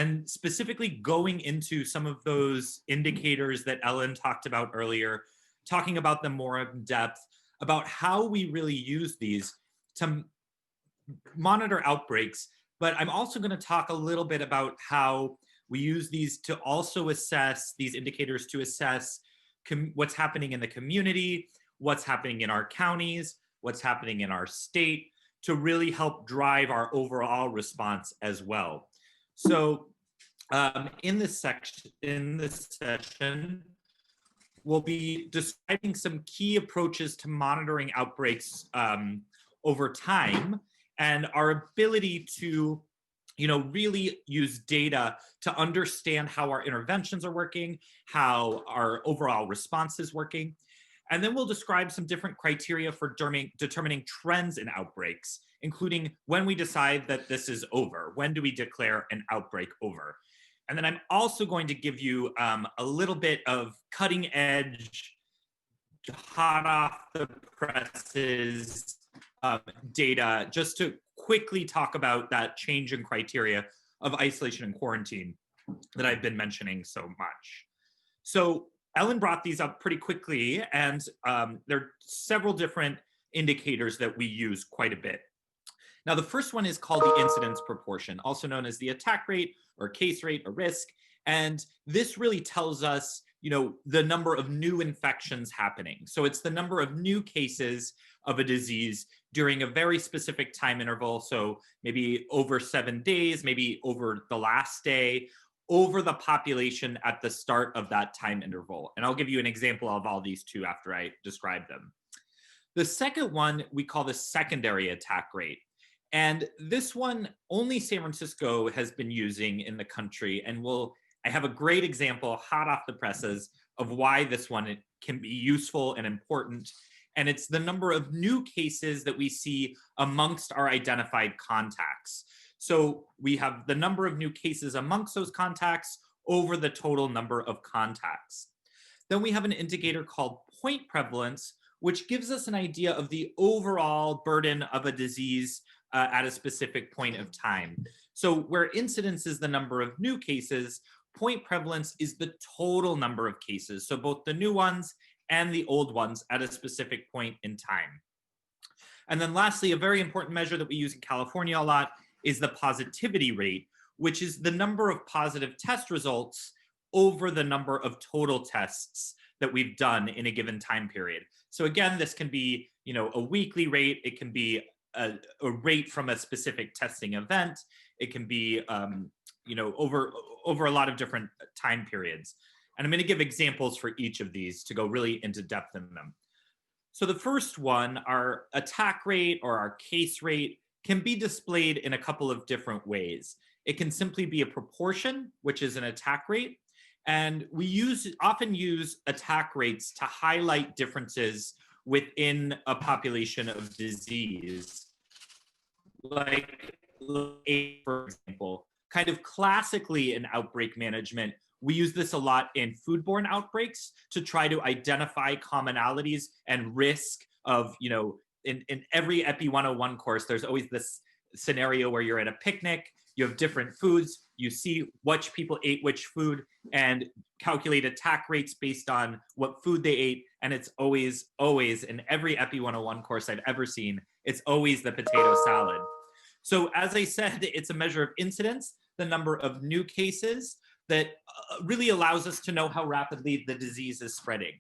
and specifically going into some of those indicators that Ellen talked about earlier, talking about them more in depth, about how we really use these to monitor outbreaks. But I'm also going to talk a little bit about how we use these to also assess, these indicators to assess what's happening in the community, what's happening in our counties, what's happening in our state, to really help drive our overall response as well. So in this session, we'll be describing some key approaches to monitoring outbreaks over time, and our ability to really use data to understand how our interventions are working, how our overall response is working. And then we'll describe some different criteria for determining trends in outbreaks, including when we decide that this is over. When do we declare an outbreak over? And then I'm also going to give you a little bit of cutting edge, hot off the presses data, just to quickly talk about that change in criteria of isolation and quarantine that I've been mentioning so much. So Ellen brought these up pretty quickly, and there are several different indicators that we use quite a bit. Now, the first one is called the incidence proportion, also known as the attack rate or case rate or risk. And this really tells us, the number of new infections happening. So it's the number of new cases of a disease during a very specific time interval. So maybe over 7 days, maybe over the last day, over the population at the start of that time interval. And I'll give you an example of all these two after I describe them. The second one we call the secondary attack rate. And this one only San Francisco has been using in the country. And I have a great example, hot off the presses, of why this one can be useful and important. And it's the number of new cases that we see amongst our identified contacts. So we have the number of new cases amongst those contacts over the total number of contacts. Then we have an indicator called point prevalence, which gives us an idea of the overall burden of a disease at a specific point of time. So where incidence is the number of new cases, point prevalence is the total number of cases. So both the new ones and the old ones at a specific point in time. And then lastly, a very important measure that we use in California a lot is the positivity rate, which is the number of positive test results over the number of total tests that we've done in a given time period. So again, this can be, a weekly rate. It can be a rate from a specific testing event. It can be, over a lot of different time periods. And I'm going to give examples for each of these to go really into depth in them. So the first one, our attack rate or our case rate, can be displayed in a couple of different ways. It can simply be a proportion, which is an attack rate. And we often use attack rates to highlight differences within a population of disease. Like, for example, kind of classically in outbreak management, we use this a lot in foodborne outbreaks to try to identify commonalities and risk of, in every Epi 101 course, there's always this scenario where you're at a picnic, you have different foods, you see which people ate which food and calculate attack rates based on what food they ate. And it's always in every Epi 101 course I've ever seen, it's always the potato salad. So as I said, it's a measure of incidence, the number of new cases that really allows us to know how rapidly the disease is spreading.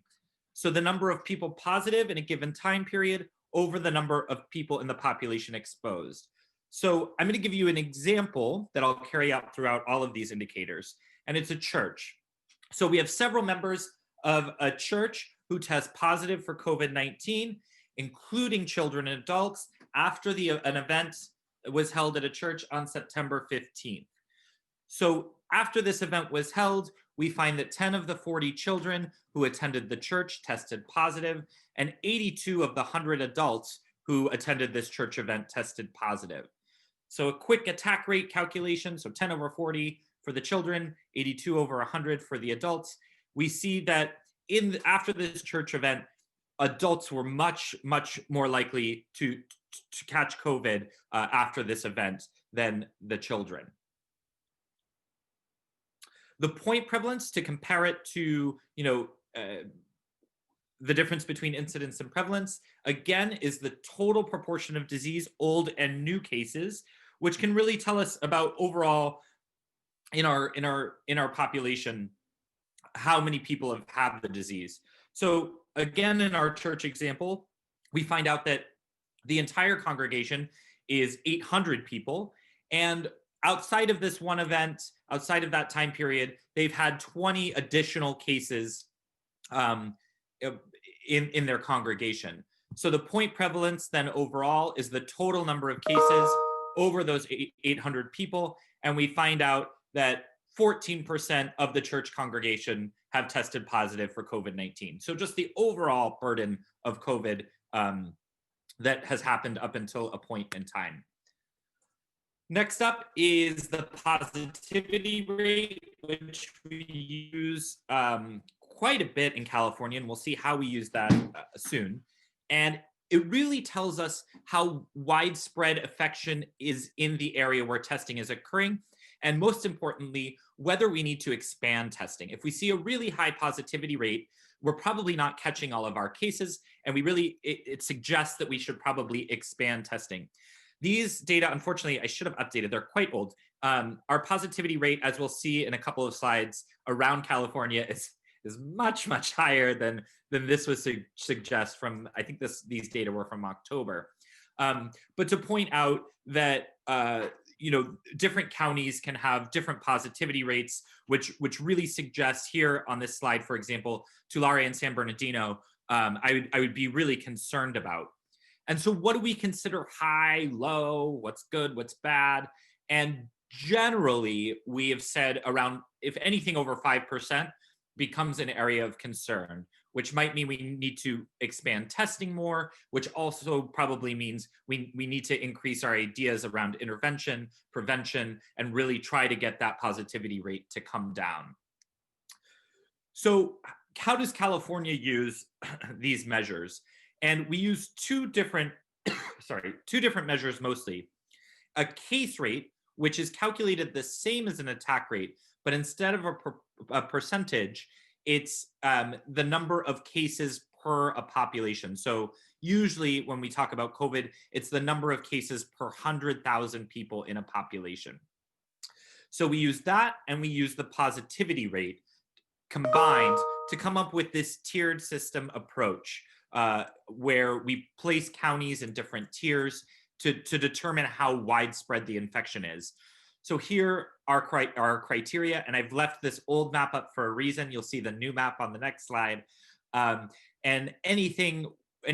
So the number of people positive in a given time period over the number of people in the population exposed. So I'm going to give you an example that I'll carry out throughout all of these indicators, and it's a church. So we have several members of a church who test positive for COVID-19, including children and adults, after an event was held at a church on September 15th. So after this event was held, we find that 10 of the 40 children who attended the church tested positive, and 82 of the 100 adults who attended this church event tested positive. So a quick attack rate calculation, so 10 over 40 for the children, 82 over 100 for the adults. We see that after this church event, adults were much, much more likely to catch COVID after this event than the children. The point prevalence, to compare it to, the difference between incidence and prevalence, again, is the total proportion of disease, old and new cases, which can really tell us about overall in our population how many people have had the disease. So again, in our church example, we find out that the entire congregation is 800 people, and outside of this one event, outside of that time period, they've had 20 additional cases um, in their congregation. So the point prevalence then overall is the total number of cases over those 800 people, and we find out that 14% of the church congregation have tested positive for COVID-19. So just the overall burden of COVID that has happened up until a point in time. Next up is the positivity rate, which we use quite a bit in California, and we'll see how we use that soon. And it really tells us how widespread infection is in the area where testing is occurring, and most importantly, whether we need to expand testing. If we see a really high positivity rate, we're probably not catching all of our cases, and it suggests that we should probably expand testing. These data, unfortunately, I should have updated. They're quite old. Our positivity rate, as we'll see in a couple of slides, around California is much, much higher than this would suggest from, I think these data were from October. But to point out that, different counties can have different positivity rates, which really suggests here on this slide, for example, Tulare and San Bernardino, I would be really concerned about. And so what do we consider high, low, what's good, what's bad? And generally, we have said around, if anything over 5% becomes an area of concern, which might mean we need to expand testing more, which also probably means we need to increase our ideas around intervention, prevention, and really try to get that positivity rate to come down. So how does California use these measures? And we use two different measures mostly. A case rate, which is calculated the same as an attack rate, but instead of a percentage, it's the number of cases per a population. So usually when we talk about COVID, it's the number of cases per 100,000 people in a population. So we use that, and we use the positivity rate combined to come up with this tiered system approach, where we place counties in different tiers to determine how widespread the infection is. So here are our criteria, and I've left this old map up for a reason. You'll see the new map on the next slide. And any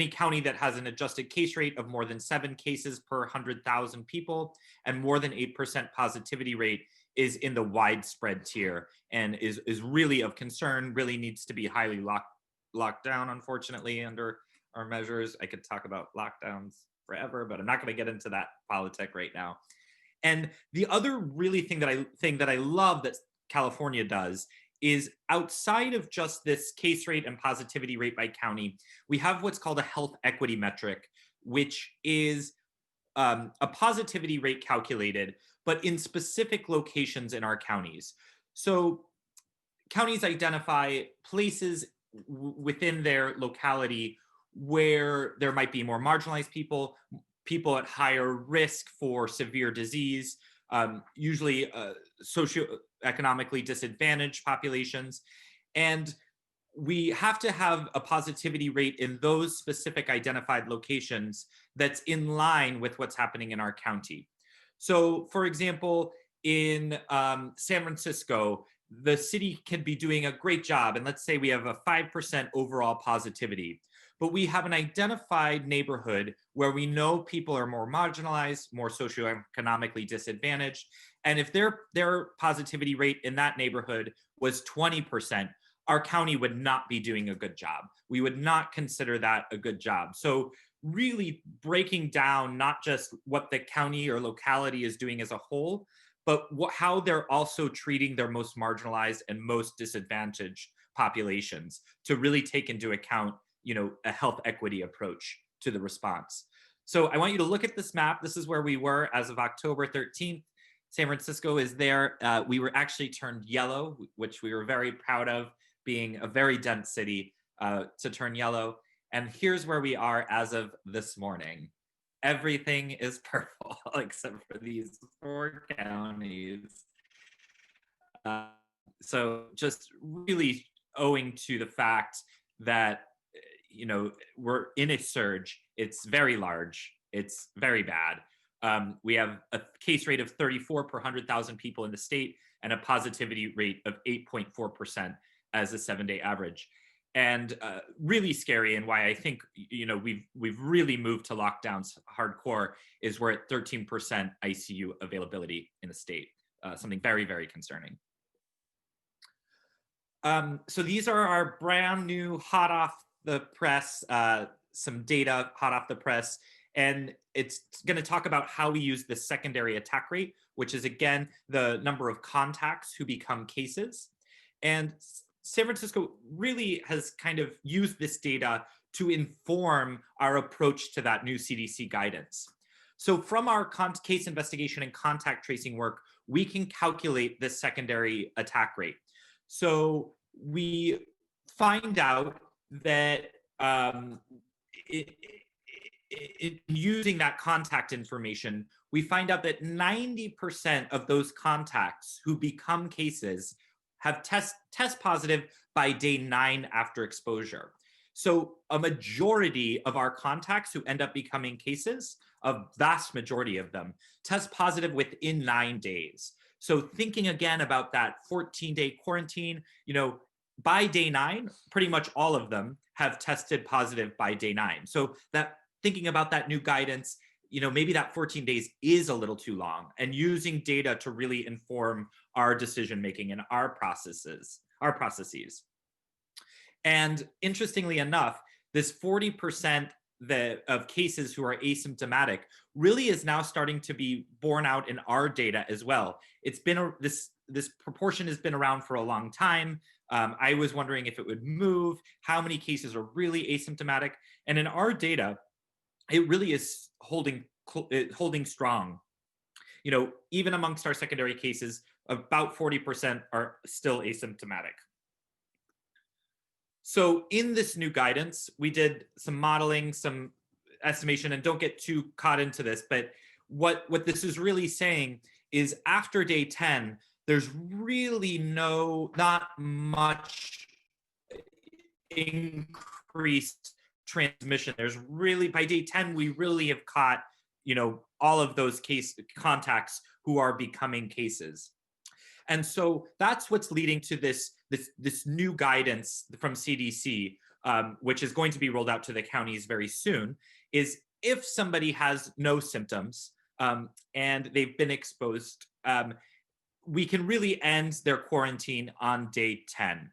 county that has an adjusted case rate of more than 7 cases per 100,000 people and more than 8% positivity rate is in the widespread tier and is really of concern, really needs to be highly locked down, unfortunately, under our measures. I could talk about lockdowns forever, but I'm not going to get into that politic right now. And the other really thing that I love that California does is, outside of just this case rate and positivity rate by county, we have what's called a health equity metric, which is a positivity rate calculated, but in specific locations in our counties. So counties identify places within their locality where there might be more marginalized people at higher risk for severe disease, usually socioeconomically disadvantaged populations. And we have to have a positivity rate in those specific identified locations that's in line with what's happening in our county. So, for example, in San Francisco, the city can be doing a great job, and let's say we have a 5% overall positivity, but we have an identified neighborhood where we know people are more marginalized, more socioeconomically disadvantaged, and if their positivity rate in that neighborhood was 20%, our county would not be doing a good job. We would not consider that a good job. So really breaking down not just what the county or locality is doing as a whole, but how they're also treating their most marginalized and most disadvantaged populations to really take into account, a health equity approach to the response. So I want you to look at this map. This is where we were as of October 13th. San Francisco is there. We were actually turned yellow, which we were very proud of, being a very dense city, to turn yellow. And here's where we are as of this morning. Everything is purple except for these 4 counties. So just really owing to the fact that, we're in a surge. It's very large. It's very bad. We have a case rate of 34 per 100,000 people in the state and a positivity rate of 8.4% as a 7-day average. And really scary, and why I think we've really moved to lockdowns hardcore, is we're at 13% ICU availability in the state. Something very, very concerning. So these are our brand new, hot off the press, some data hot off the press. And it's going to talk about how we use the secondary attack rate, which is, again, the number of contacts who become cases. And San Francisco really has kind of used this data to inform our approach to that new CDC guidance. So from our case investigation and contact tracing work, we can calculate this secondary attack rate. So we find out that using that contact information, we find out that 90% of those contacts who become cases have test positive by day 9 after exposure. So a majority of our contacts who end up becoming cases, a vast majority of them, test positive within 9 days. So thinking again about that 14-day quarantine, by day 9, pretty much all of them have tested positive by day 9. So that thinking about that new guidance, maybe that 14 days is a little too long, and using data to really inform our decision making and our processes. And interestingly enough, this 40% of cases who are asymptomatic really is now starting to be borne out in our data as well. It's been this proportion has been around for a long time. I was wondering if it would move, how many cases are really asymptomatic, and in our data, it really is holding strong. Even amongst our secondary cases, about 40% are still asymptomatic. So in this new guidance, we did some modeling, some estimation, and don't get too caught into this, but what this is really saying is after day 10, there's really not much increased transmission. There's really, by day 10, we really have caught, all of those contacts who are becoming cases. And so that's what's leading to this new guidance from CDC, which is going to be rolled out to the counties very soon, is if somebody has no symptoms and they've been exposed, we can really end their quarantine on day 10,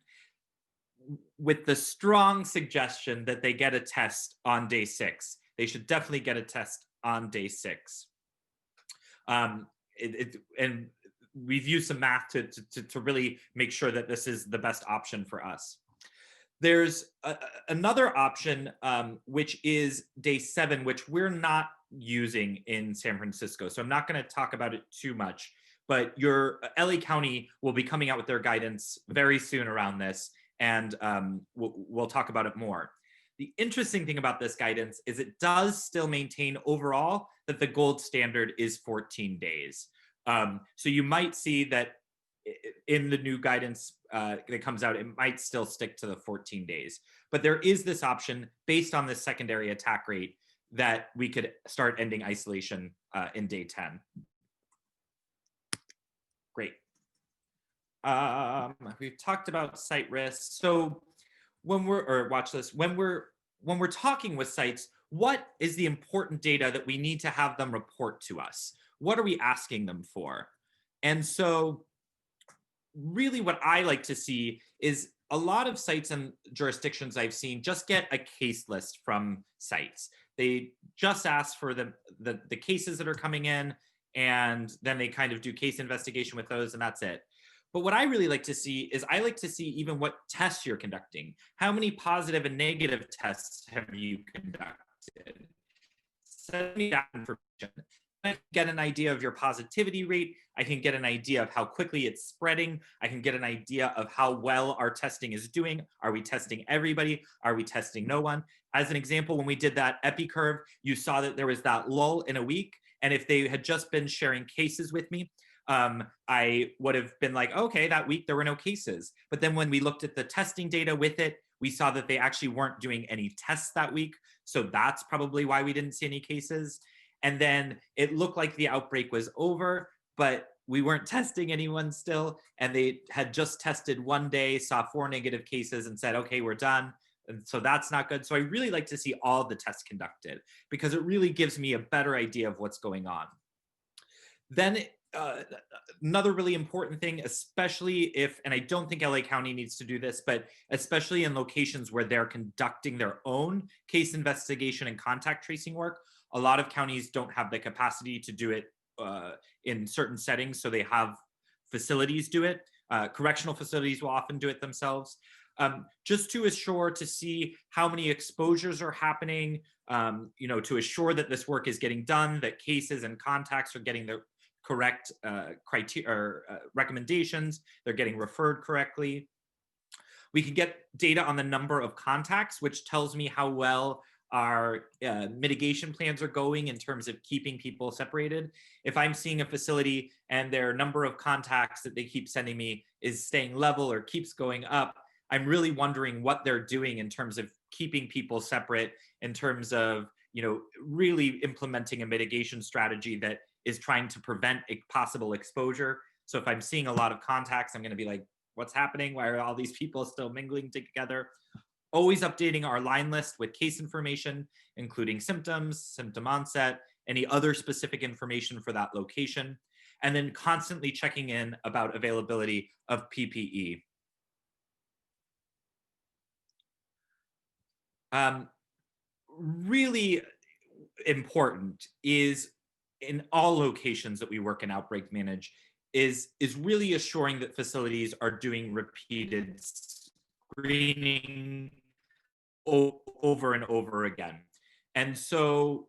with the strong suggestion that they get a test on day 6. They should definitely get a test on day 6. And we've used some math to really make sure that this is the best option for us. There's another option, which is day 7, which we're not using in San Francisco. So I'm not going to talk about it too much, but your LA County will be coming out with their guidance very soon around this, and we'll talk about it more. The interesting thing about this guidance is it does still maintain overall that the gold standard is 14 days. So you might see that in the new guidance that comes out, it might still stick to the 14 days. But there is this option based on this secondary attack rate that we could start ending isolation in day 10. Great. We've talked about site risks. So when we're talking with sites, what is the important data that we need to have them report to us? What are we asking them for? And so really what I like to see is a lot of sites and jurisdictions I've seen just get a case list from sites. They just ask for the cases that are coming in, and then they kind of do case investigation with those, and that's it. But what I really like to see is I like to see even what tests you're conducting. How many positive and negative tests have you conducted? Send me that information. I get an idea of your positivity rate. I can get an idea of how quickly it's spreading. I can get an idea of how well our testing is doing. Are we testing everybody? Are we testing no one? As an example, when we did that epi curve, you saw that there was that lull in a week. And if they had just been sharing cases with me, I would have been like, okay, that week there were no cases. But then when we looked at the testing data with it, we saw that they actually weren't doing any tests that week. So that's probably why we didn't see any cases. And then it looked like the outbreak was over, but we weren't testing anyone still. And they had just tested one day, saw 4 negative cases and said, okay, we're done. And so that's not good. So I really like to see all the tests conducted because it really gives me a better idea of what's going on. Then another really important thing, especially if, and I don't think LA County needs to do this, but especially in locations where they're conducting their own case investigation and contact tracing work, a lot of counties don't have the capacity to do it in certain settings, so they have facilities do it. Correctional facilities will often do it themselves. Just to assure to see how many exposures are happening, to assure that this work is getting done, that cases and contacts are getting the correct criteria or recommendations, they're getting referred correctly. We can get data on the number of contacts, which tells me how well our mitigation plans are going in terms of keeping people separated. If I'm seeing a facility and their number of contacts that they keep sending me is staying level or keeps going up, I'm really wondering what they're doing in terms of keeping people separate, in terms of really implementing a mitigation strategy that is trying to prevent a possible exposure. So if I'm seeing a lot of contacts, I'm going to be like, what's happening? Why are all these people still mingling together? Always updating our line list with case information, including symptoms, symptom onset, any other specific information for that location, and then constantly checking in about availability of PPE. Really important is in all locations that we work in Outbreak Manage is really assuring that facilities are doing repeated screening over and over again. And so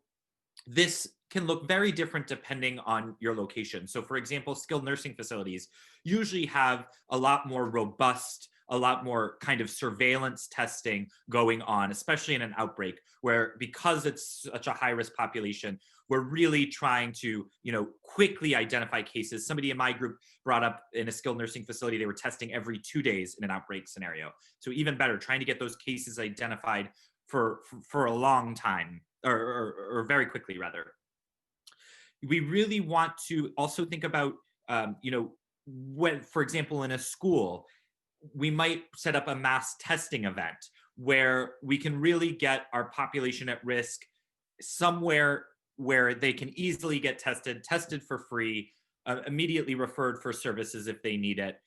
this can look very different depending on your location. So for example, skilled nursing facilities usually have a lot more robust, a lot more kind of surveillance testing going on, especially in an outbreak where, because it's such a high risk population, we're really trying to, quickly identify cases. Somebody in my group brought up in a skilled nursing facility, they were testing every 2 days in an outbreak scenario. So even better, trying to get those cases identified for a long time, or very quickly rather. We really want to also think about, when, for example, in a school, we might set up a mass testing event where we can really get our population at risk somewhere where they can easily get tested for free, immediately referred for services if they need it,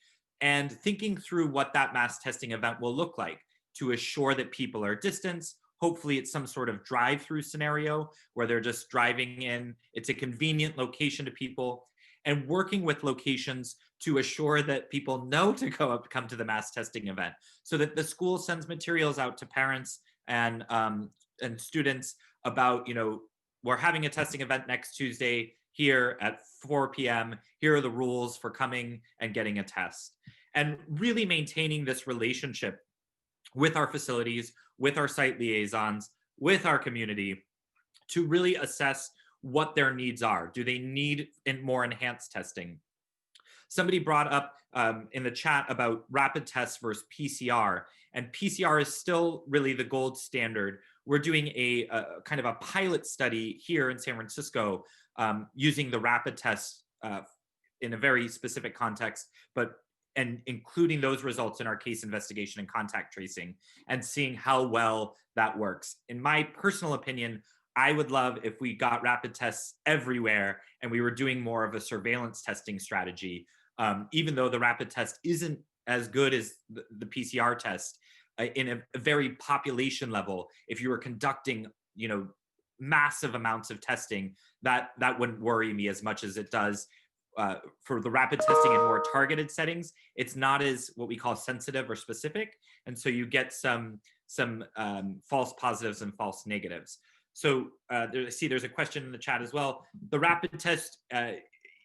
and thinking through what that mass testing event will look like to assure that people are distanced. Hopefully it's some sort of drive-through scenario where they're just driving in. It's a convenient location to people, and working with locations to assure that people know to come to the mass testing event, so that the school sends materials out to parents and students about, we're having a testing event next Tuesday here at 4 p.m. Here are the rules for coming and getting a test. And really maintaining this relationship with our facilities, with our site liaisons, with our community, to really assess what their needs are. Do they need more enhanced testing? Somebody brought up in the chat about rapid tests versus PCR, and PCR is still really the gold standard. We're doing a kind of a pilot study here in San Francisco using the rapid tests in a very specific context, and including those results in our case investigation and contact tracing, and seeing how well that works. In my personal opinion, I would love if we got rapid tests everywhere and we were doing more of a surveillance testing strategy, even though the rapid test isn't as good as the PCR test in a very population level. If you were conducting, massive amounts of testing, that wouldn't worry me as much as it does for the rapid testing in more targeted settings. It's not as what we call sensitive or specific, and so you get some false positives and false negatives. So I see there's a question in the chat as well. The rapid test,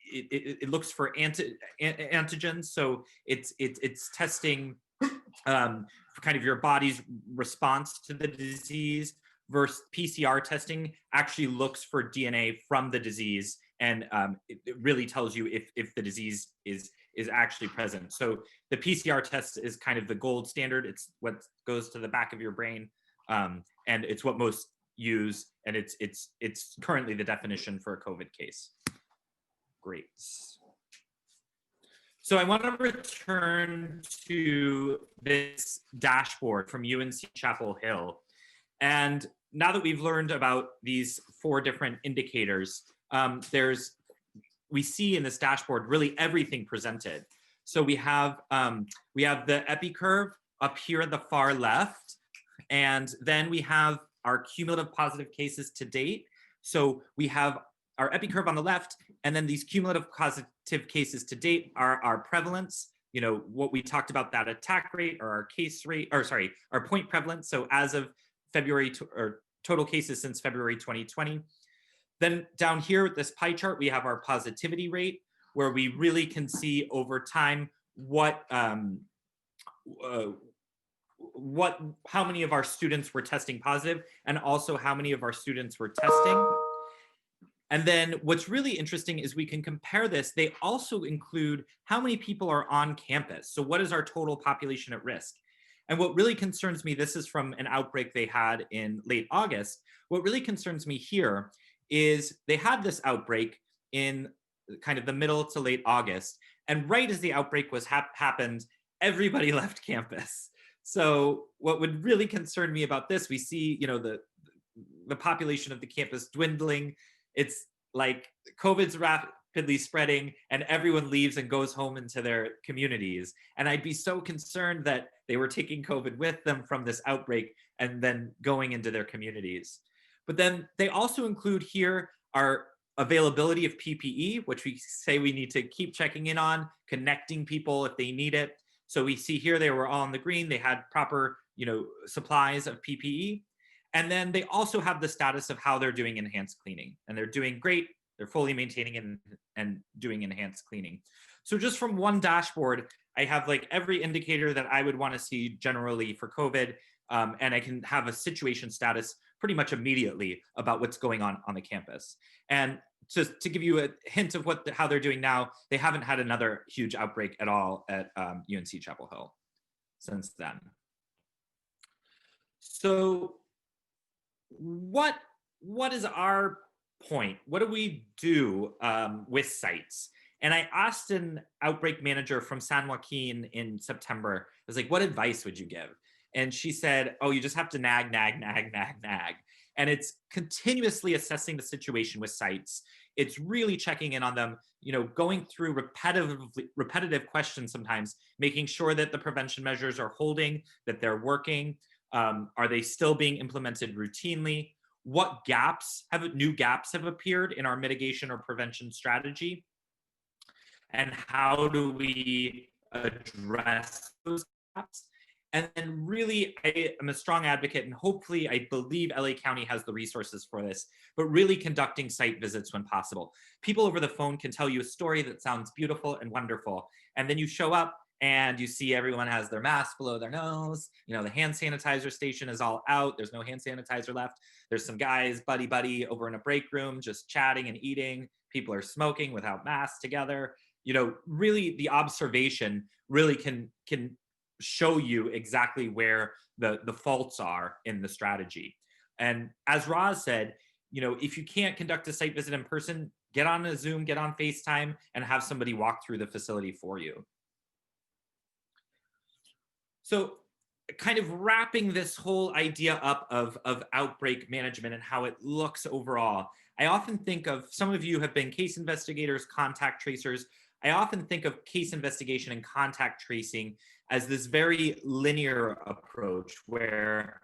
it looks for antigens. So it's testing for kind of your body's response to the disease, versus PCR testing actually looks for DNA from the disease, and it really tells you if the disease is actually present. So the PCR test is kind of the gold standard. It's what goes to the back of your brain, and it's what most use, and it's currently the definition for a COVID case. Great. So I want to return to this dashboard from UNC Chapel Hill. And now that we've learned about these 4 different indicators, we see in this dashboard really everything presented. So we have the epi curve up here at the far left, and then we have our cumulative positive cases to date. So we have our epi curve on the left, and then these cumulative positive cases to date are our prevalence, you know, what we talked about, that attack rate, or our case rate, or sorry, our point prevalence. So as of February, or total cases since February 2020. Then down here with this pie chart, we have our positivity rate, where we really can see over time how many of our students were testing positive, and also how many of our students were testing. And then what's really interesting is we can compare this. They also include how many people are on campus. So what is our total population at risk? And what really concerns me, this is from an outbreak they had in late August. What really concerns me here is they had this outbreak in kind of the middle to late August. And right as the outbreak was happened, everybody left campus. So what would really concern me about this, we see, you know, the population of the campus dwindling. It's like COVID's rapidly spreading and everyone leaves and goes home into their communities. And I'd be so concerned that they were taking COVID with them from this outbreak and then going into their communities. But then they also include here our availability of PPE, which we say we need to keep checking in on, connecting people if they need it. So we see here they were all in the green. They had proper, you know, supplies of PPE. And then they also have the status of how they're doing enhanced cleaning. And they're doing great. They're fully maintaining and doing enhanced cleaning. So just from one dashboard, I have like every indicator that I would want to see generally for COVID. And I can have a situation status pretty much immediately about what's going on the campus. And just to give you a hint of how they're doing now, they haven't had another huge outbreak at all at UNC Chapel Hill since then. So what is our point? What do we do with sites? And I asked an outbreak manager from San Joaquin in September, I was like, what advice would you give? And she said, oh, you just have to nag. And it's continuously assessing the situation with sites. It's really checking in on them, you know, going through repetitive questions sometimes, making sure that the prevention measures are holding, that they're working. Are they still being implemented routinely? What new gaps have appeared in our mitigation or prevention strategy? And how do we address those gaps? And then really, I am a strong advocate, and hopefully I believe LA County has the resources for this, but really conducting site visits when possible. People over the phone can tell you a story that sounds beautiful and wonderful. And then you show up and you see everyone has their mask below their nose. You know, the hand sanitizer station is all out. There's no hand sanitizer left. There's some guys buddy over in a break room just chatting and eating. People are smoking without masks together. You know, really the observation really can show you exactly where the faults are in the strategy. And as Roz said, you know, if you can't conduct a site visit in person, get on a Zoom, get on FaceTime, and have somebody walk through the facility for you. So kind of wrapping this whole idea up of outbreak management and how it looks overall, I often think of, some of you have been case investigators, contact tracers. I often think of case investigation and contact tracing as this very linear approach where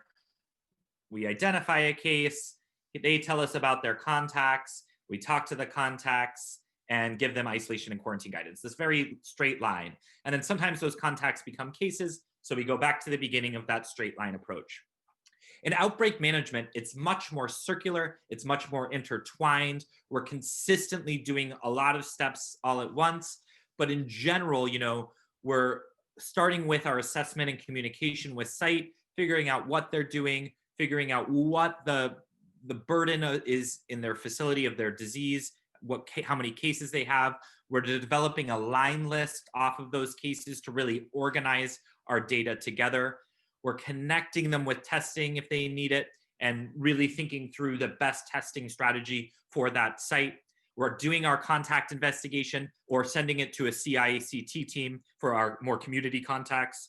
we identify a case, they tell us about their contacts, we talk to the contacts and give them isolation and quarantine guidance, this very straight line. And then sometimes those contacts become cases, so we go back to the beginning of that straight line approach. In outbreak management, it's much more circular, it's much more intertwined. We're consistently doing a lot of steps all at once, but in general, we're starting with our assessment and communication with site, figuring out what they're doing, figuring out what the burden is in their facility of their disease, how many cases they have. We're developing a line list off of those cases to really organize our data together. We're connecting them with testing if they need it, and really thinking through the best testing strategy for that site. We're doing our contact investigation or sending it to a CIACT team for our more community contacts.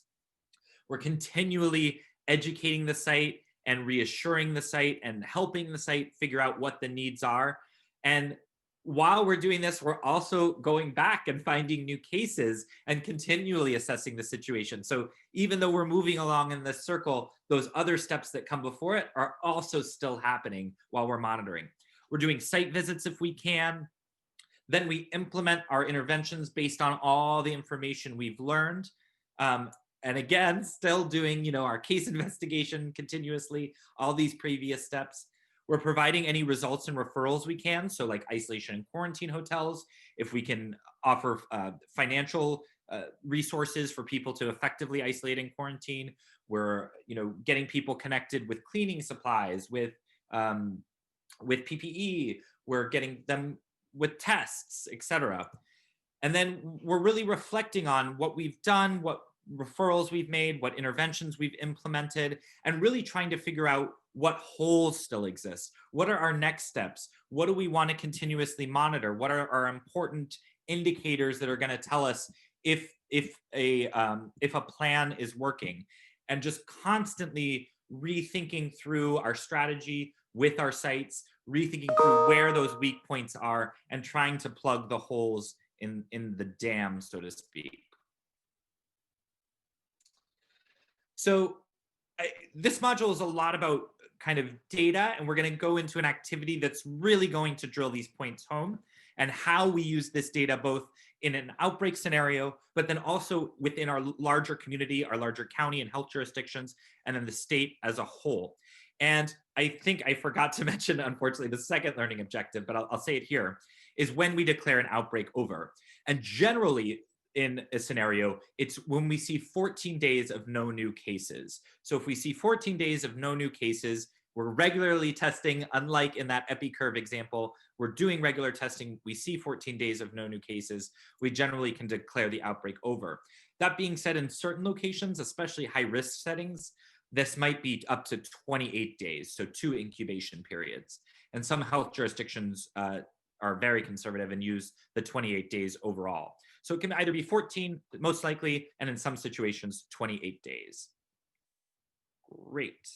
We're continually educating the site and reassuring the site and helping the site figure out what the needs are. And while we're doing this, we're also going back and finding new cases and continually assessing the situation. So even though we're moving along in this circle, those other steps that come before it are also still happening while we're monitoring. We're doing site visits if we can. Then we implement our interventions based on all the information we've learned. And again, still doing, our case investigation continuously, all these previous steps. We're providing any results and referrals we can. So like isolation and quarantine hotels, if we can offer financial resources for people to effectively isolate and quarantine. We're, getting people connected with cleaning supplies, with PPE. We're getting them with tests, etc. And then we're really reflecting on what we've done, what referrals we've made, what interventions we've implemented, and really trying to figure out what holes still exist. What are our next steps? What do we want to continuously monitor? What are our important indicators that are going to tell us if a plan is working? And just constantly rethinking through our strategy with our sites, rethinking through where those weak points are, and trying to plug the holes in the dam, so to speak. So this module is a lot about kind of data, and we're going to go into an activity that's really going to drill these points home and how we use this data both in an outbreak scenario, but then also within our larger community, our larger county and health jurisdictions, and then the state as a whole. And I think I forgot to mention, unfortunately, the second learning objective, but I'll say it here, is when we declare an outbreak over. And generally, in a scenario, it's when we see 14 days of no new cases. So if we see 14 days of no new cases, we're regularly testing, unlike in that EpiCurve example, we're doing regular testing, we see 14 days of no new cases, we generally can declare the outbreak over. That being said, in certain locations, especially high-risk settings, this might be up to 28 days, so 2 incubation periods. And some health jurisdictions are very conservative and use the 28 days overall. So it can either be 14, most likely, and in some situations, 28 days. Great.